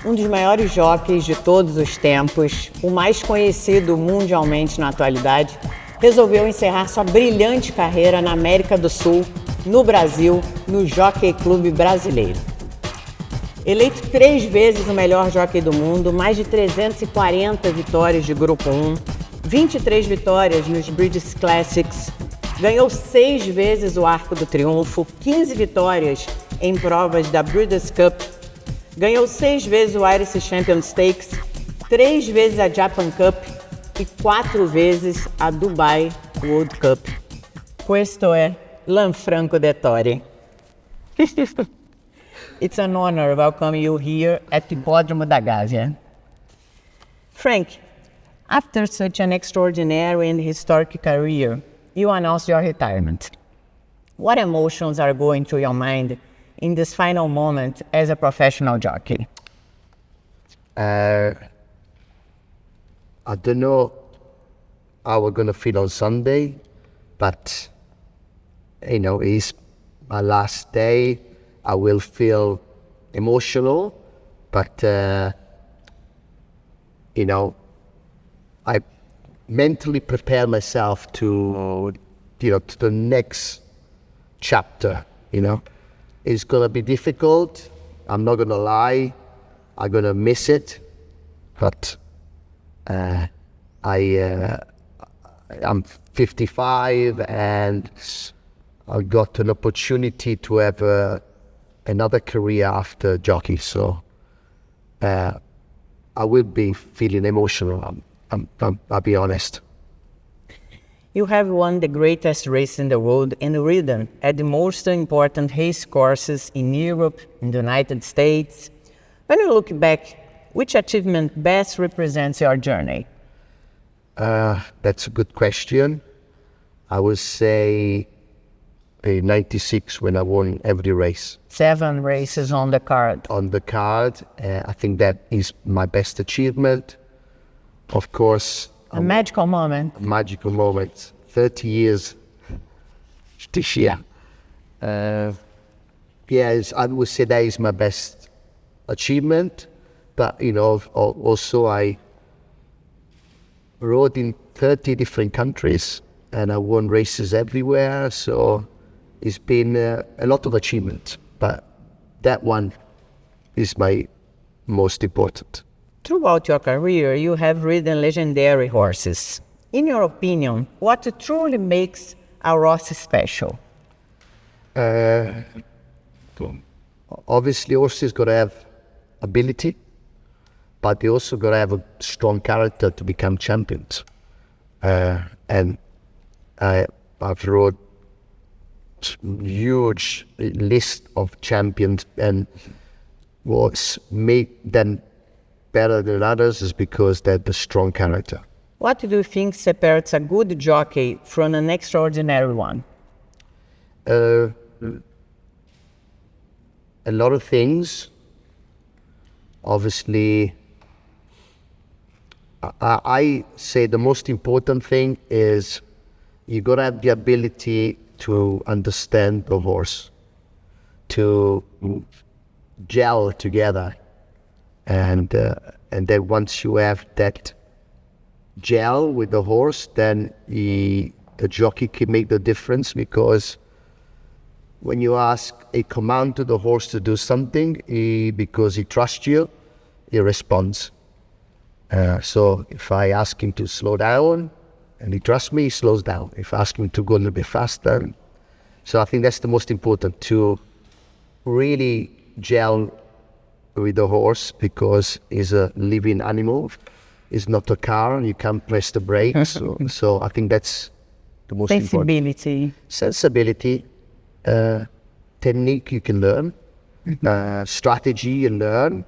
Um dos maiores jockeys de todos os tempos, o mais conhecido mundialmente na atualidade, resolveu encerrar sua brilhante carreira na América do Sul, no Brasil, no Jockey Clube Brasileiro. Eleito 3 vezes o melhor jockey do mundo, mais de 340 vitórias de Grupo 1, 23 vitórias nos British Classics, ganhou 6 vezes o Arco do Triunfo, 15 vitórias em provas da Breeders' Cup, ganhou 6 vezes o Irish Champion Stakes, 3 vezes a Japan Cup e 4 vezes a Dubai World Cup. Questo è Frankie Dettori. It's an honor to welcome you here at the Hipódromo da Gávea. Frank, after such an extraordinary and historic career, you announced your retirement. What emotions are going through your mind in this final moment as a professional jockey? I don't know how we're going to feel on Sunday, but, it's my last day. I will feel emotional, but, I mentally prepare myself to the next chapter, It's going to be difficult. I'm not going to lie. I'm going to miss it, but I'm 55 and I got an opportunity to have another career after jockey, so I will be feeling emotional. I'll be honest. You have won the greatest race in the world and ridden at the most important race courses in Europe, in the United States. When you look back, which achievement best represents your journey? That's a good question. I would say in '96 when I won every race. 7 races on the card. I think that is my best achievement. Of course, A magical moment. 30 years this year. Yes, I would say that is my best achievement. But, also I rode in 30 different countries and I won races everywhere. So it's been a lot of achievement. But that one is my most important. Throughout your career, you have ridden legendary horses. In your opinion, what truly makes a horse special? Obviously, horses got to have ability, but they also got to have a strong character to become champions. And I've rode huge list of champions, and what's made them better than others is because they're the strong character. What do you think separates a good jockey from an extraordinary one? A lot of things. Obviously, I say the most important thing is you got to have the ability to understand the horse, to gel together, and then once you have that gel with the horse, then the jockey can make the difference, because when you ask a command to the horse to do something, because he trusts you, he responds. So if I ask him to slow down and he trusts me, he slows down. If I ask him to go a little bit faster. So I think that's the most important, to really gel with the horse, because he's a living animal. It's not a car and you can't press the brakes. So I think that's the most important. Sensibility. Technique you can learn. Strategy you learn.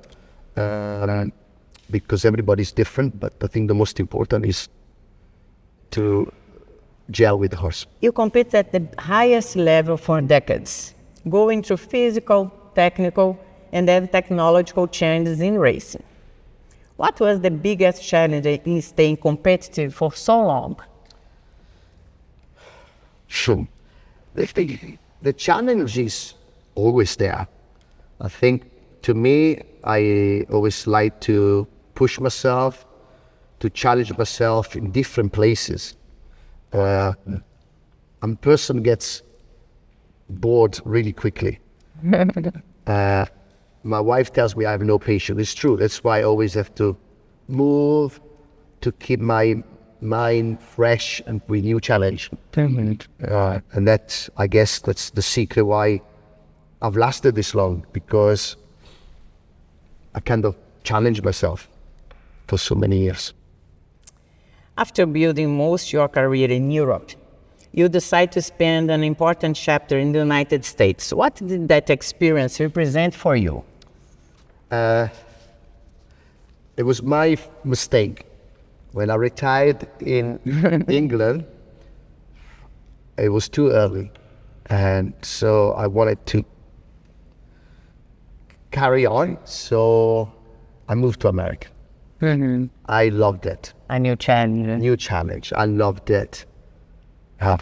Because everybody's different, but I think the most important is to gel with the horse. You compete at the highest level for decades, going through physical, technical, and then technological changes in racing. What was the biggest challenge in staying competitive for so long? Sure. The challenge is always there. I think to me, I always like to push myself, to challenge myself in different places. I'm a person who gets bored really quickly. My wife tells me I have no patience. It's true. That's why I always have to move to keep my mind fresh and with new challenge. And that's, I guess, that's the secret why I've lasted this long, because I kind of challenged myself for so many years. After building most of your career in Europe, you decide to spend an important chapter in the United States. What did that experience represent for you? It was my mistake. When I retired in England, it was too early. And so I wanted to carry on. So I moved to America. I loved it. A new challenge. New challenge. I loved it. I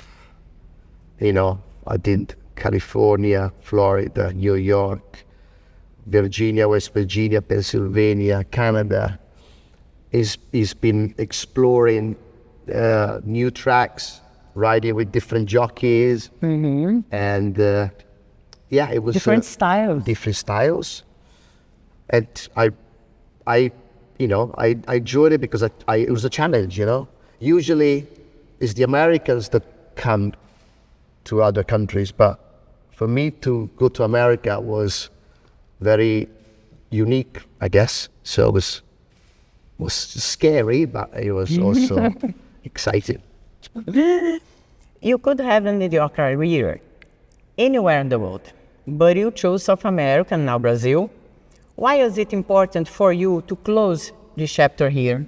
did California, Florida, New York, Virginia, West Virginia, Pennsylvania, Canada. He's been exploring new tracks, riding with different jockeys, and it was Different styles. Different styles, and I enjoyed it because it was a challenge. Usually, it's the Americans that come to other countries, but for me to go to America was very unique, I guess. So it was scary, but it was also exciting. You could have ended your career anywhere in the world, but you chose South America and now Brazil. Why is it important for you to close this chapter here?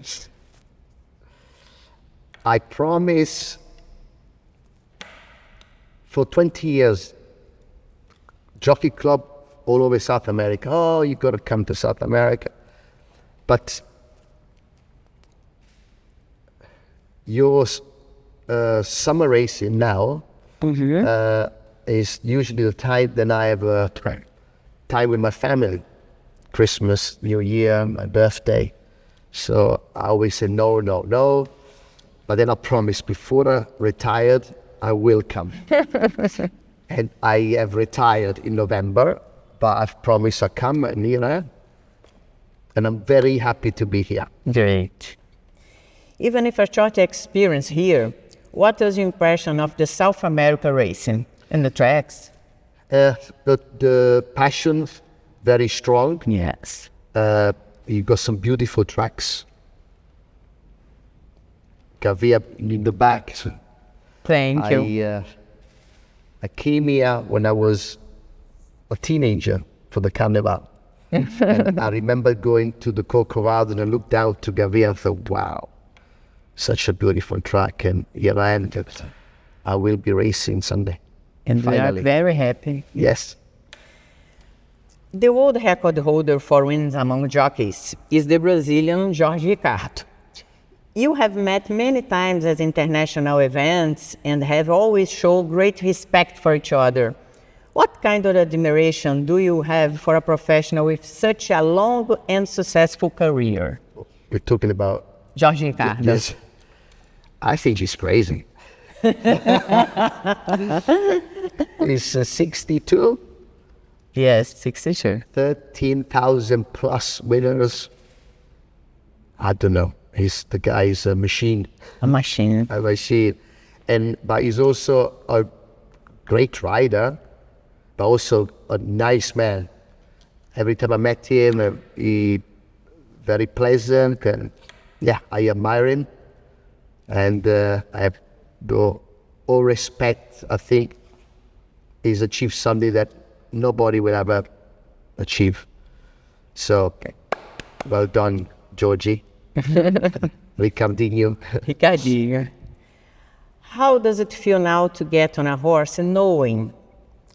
I promise, for 20 years, Jockey Club all over South America. Oh, you got to come to South America. But your summer racing now is usually the time that I have time with my family. Christmas, New Year, my birthday. So I always say no, no, no. But then I promise before I retired, I will come. And I have retired in November, but I've promised I'll come and and I'm very happy to be here. Great. Even if a short experience here, what is your impression of the South America racing and the tracks? The passion, very strong. Yes. You got some beautiful tracks. Gavia in the back. Thank you. I came here when I was a teenager for the Carnival. And I remember going to the Corcovado and I looked down to Gavia and thought, wow, such a beautiful track. And here I am. I will be racing Sunday. And finally. we are very happy. Yes. The world record holder for wins among jockeys is the Brazilian Jorge Ricardo. You have met many times at international events and have always shown great respect for each other. What kind of admiration do you have for a professional with such a long and successful career? We're talking about Jorge Ricardo. Yes. I think he's crazy. He's 62. Yes, 62. 13,000 plus winners. I don't know. The guy is a machine. A machine. A machine. But he's also a great rider, but also a nice man. Every time I met him, he very pleasant, and I admire him. And I have all respect. I think he's achieved something that nobody will ever achieve. So, well done, Georgie. Ricardinho. Ricardinho. How does it feel now to get on a horse and knowing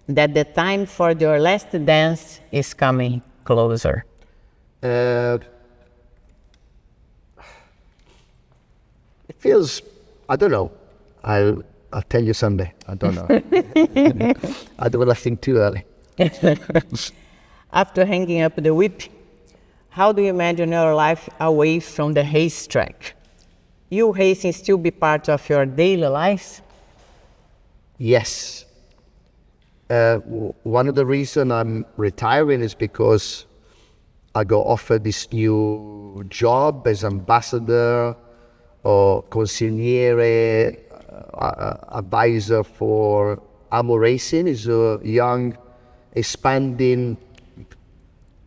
that the time for your last dance is coming closer? It feels, I don't know. I'll tell you Sunday. I don't know. I don't want to think too early. After hanging up the whip, how do you imagine your life away from the racetrack? Will racing still be part of your daily life? Yes. One of the reasons I'm retiring is because I got offered this new job as ambassador or consigliere, advisor for Amo Racing. Is a young, expanding,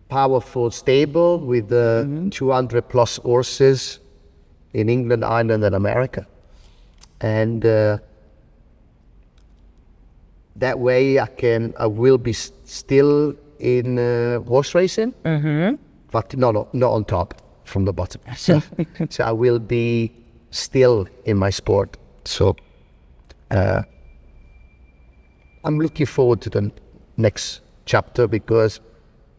powerful stable with 200 plus horses in England, Ireland, and America. And that way I will be still in horse racing, but not on top, from the bottom. So I will be still in my sport. So I'm looking forward to the next chapter because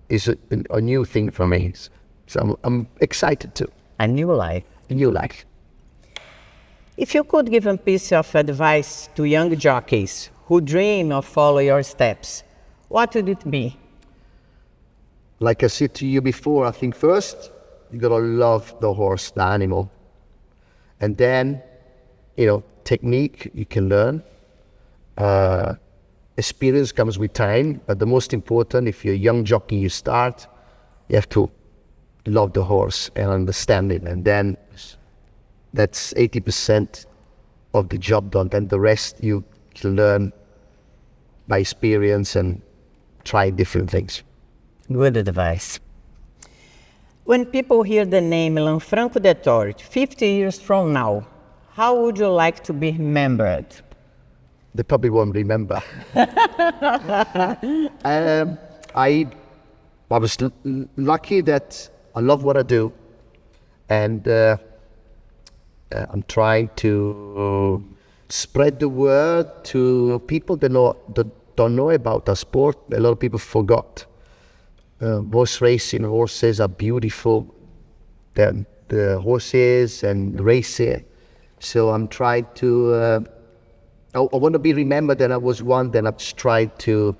it's a new thing for me. So I'm excited too. A new life. A new life. If you could give a piece of advice to young jockeys who dream of follow your steps, what would it be? Like I said to you before, I think first you gotta love the horse, the animal. And then, technique you can learn. Experience comes with time, but the most important, if you're a young jockey, you have to love the horse and understand it. And then that's 80% of the job done. Then the rest you can learn by experience and try different things. Good advice. When people hear the name Frankie Dettori 50 years from now, how would you like to be remembered? They probably won't remember. I was lucky that I love what I do, and I'm trying to spread the word to people that don't know about our sport. A lot of people forgot. Horse racing, horses are beautiful. The horses and racing. So I'm trying to. I want to be remembered that I was one that I've tried to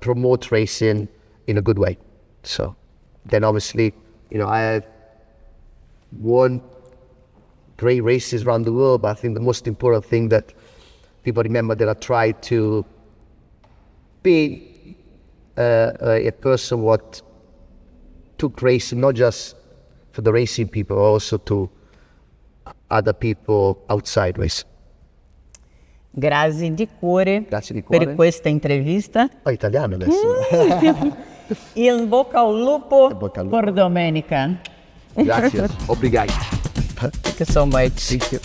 promote racing in a good way. So then obviously, I have won great races around the world, but I think the most important thing that people remember that I tried to be a person what took racing, not just for the racing people, also to other people outside racing. Grazie di cuore per questa intervista. Italiano adesso. In bocca al lupo per domenica. Grazie, obrigado. Thank you so much. Thank you.